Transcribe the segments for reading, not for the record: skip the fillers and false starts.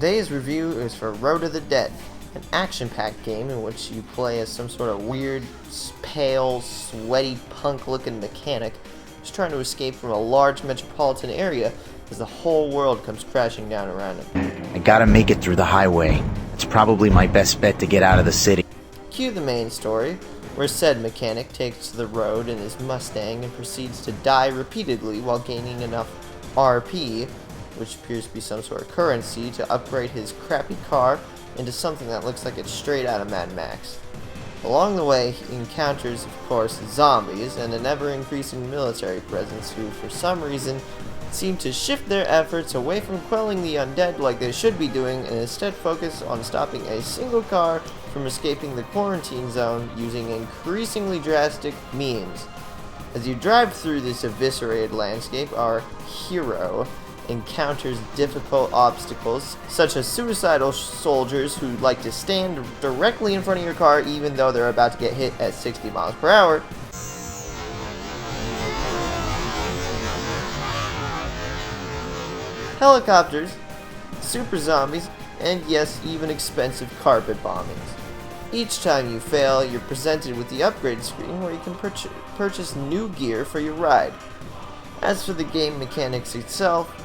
Today's review is for Road to the Dead, an action-packed game in which you play as some sort of weird, pale, sweaty, punk-looking mechanic who's trying to escape from a large metropolitan area as the whole world comes crashing down around him. I gotta make it through the highway. It's probably my best bet to get out of the city. Cue the main story, where said mechanic takes to the road in his Mustang and proceeds to die repeatedly while gaining enough RP, which appears to be some sort of currency, to upgrade his crappy car into something that looks like it's straight out of Mad Max. Along the way, he encounters, of course, zombies and an ever-increasing military presence who, for some reason, seem to shift their efforts away from quelling the undead like they should be doing and instead focus on stopping a single car from escaping the quarantine zone using increasingly drastic means. As you drive through this eviscerated landscape, our hero encounters difficult obstacles, such as suicidal soldiers who like to stand directly in front of your car even though they're about to get hit at 60 miles per hour. Helicopters, super zombies, and yes, even expensive carpet bombings. Each time you fail, you're presented with the upgrade screen where you can purchase new gear for your ride. As for the game mechanics itself,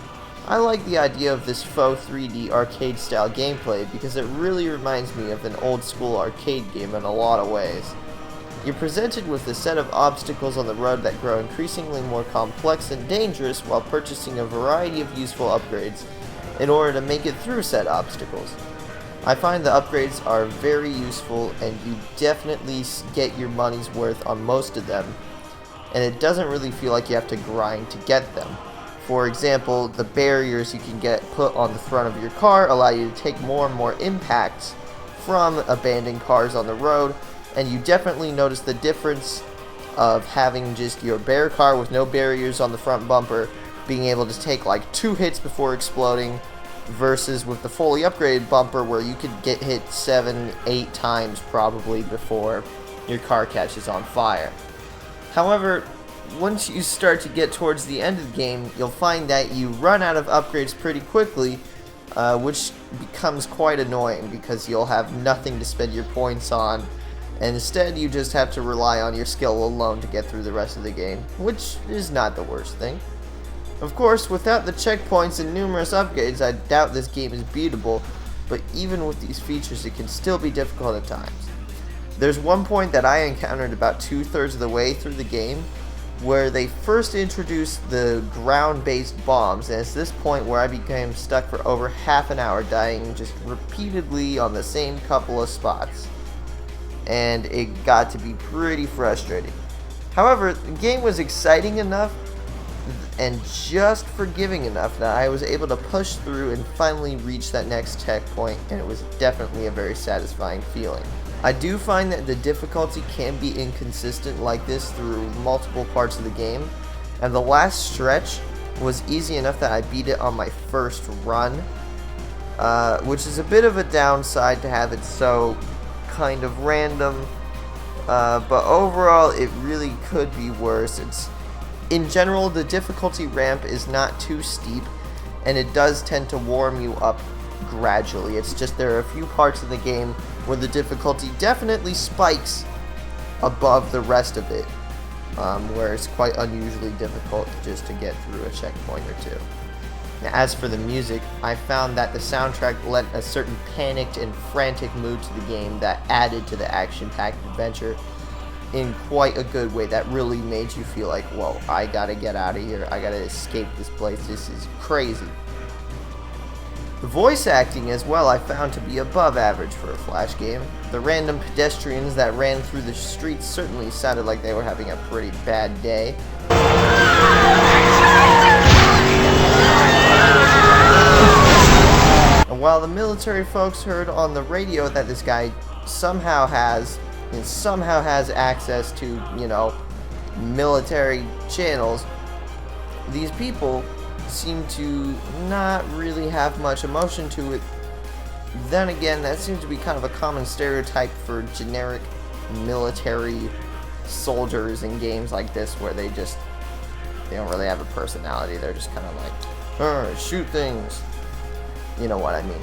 I like the idea of this faux 3D arcade style gameplay because it really reminds me of an old school arcade game in a lot of ways. You're presented with a set of obstacles on the road that grow increasingly more complex and dangerous while purchasing a variety of useful upgrades in order to make it through said obstacles. I find the upgrades are very useful and you definitely get your money's worth on most of them, and it doesn't really feel like you have to grind to get them. For example, the barriers you can get put on the front of your car allow you to take more and more impacts from abandoned cars on the road, and you definitely notice the difference of having just your bare car with no barriers on the front bumper being able to take like 2 hits before exploding versus with the fully upgraded bumper where you could get hit 7-8 times probably before your car catches on fire. However, once you start to get towards the end of the game, you'll find that you run out of upgrades pretty quickly, which becomes quite annoying because you'll have nothing to spend your points on, and instead you just have to rely on your skill alone to get through the rest of the game, which is not the worst thing. Of course, without the checkpoints and numerous upgrades, I doubt this game is beatable, but even with these features it can still be difficult at times. There's one point that I encountered about 2/3 of the way through the game, where they first introduced the ground-based bombs, and it's this point where I became stuck for over half an hour dying just repeatedly on the same couple of spots, and it got to be pretty frustrating. However, the game was exciting enough and just forgiving enough that I was able to push through and finally reach that next checkpoint, and it was definitely a very satisfying feeling. I do find that the difficulty can be inconsistent like this through multiple parts of the game, and the last stretch was easy enough that I beat it on my first run, which is a bit of a downside to have it so kind of random, but overall it really could be worse. In general, the difficulty ramp is not too steep, and it does tend to warm you up gradually. It's just there are a few parts of the game where the difficulty definitely spikes above the rest of it, where it's quite unusually difficult just to get through a checkpoint or two. Now, as for the music, I found that the soundtrack lent a certain panicked and frantic mood to the game that added to the action-packed adventure in quite a good way that really made you feel like, whoa, I gotta get out of here, I gotta escape this place, this is crazy. The voice acting as well I found to be above average for a Flash game. The random pedestrians that ran through the streets certainly sounded like they were having a pretty bad day. And while the military folks heard on the radio that this guy somehow has access to, military channels, these people seem to not really have much emotion to it. Then again, that seems to be kind of a common stereotype for generic military soldiers in games like this, where they don't really have a personality. They're just kind of like, shoot things. You know what I mean.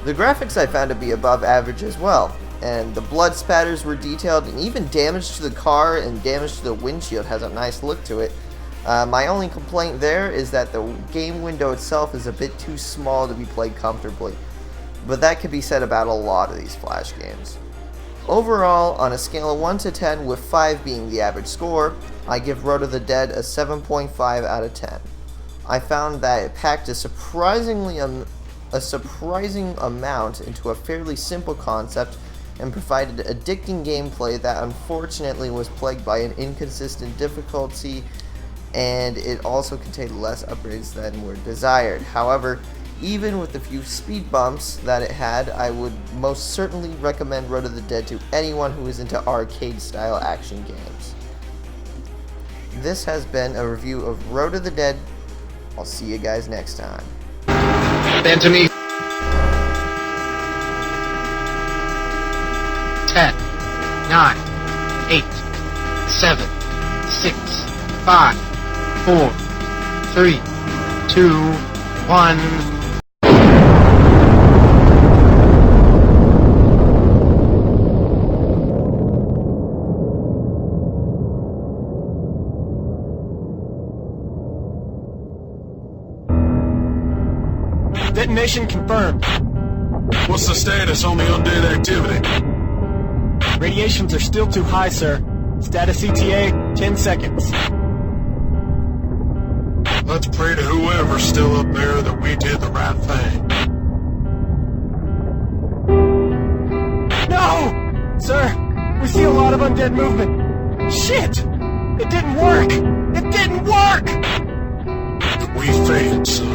The graphics I found to be above average as well, and the blood spatters were detailed, and even damage to the car and damage to the windshield has a nice look to it. My only complaint there is that the game window itself is a bit too small to be played comfortably, but that could be said about a lot of these Flash games. Overall, on a scale of 1 to 10, with 5 being the average score, I give Road of the Dead a 7.5 out of 10. I found that it packed a surprising amount into a fairly simple concept and provided addicting gameplay that unfortunately was plagued by an inconsistent difficulty, and it also contained less upgrades than were desired. However, even with the few speed bumps that it had, I would most certainly recommend Road of the Dead to anyone who is into arcade-style action games. This has been a review of Road of the Dead. I'll see you guys next time. Stand to me. 10, 9, 8, 7, 6, 5, 4, 3, 2, 1. Detonation confirmed. What's the status on the undead activity? Radiations are still too high, sir. Status ETA, 10 seconds. Let's pray to whoever's still up there that we did the right thing. No! Sir, we see a lot of undead movement. Shit! It didn't work! It didn't work! We failed, son.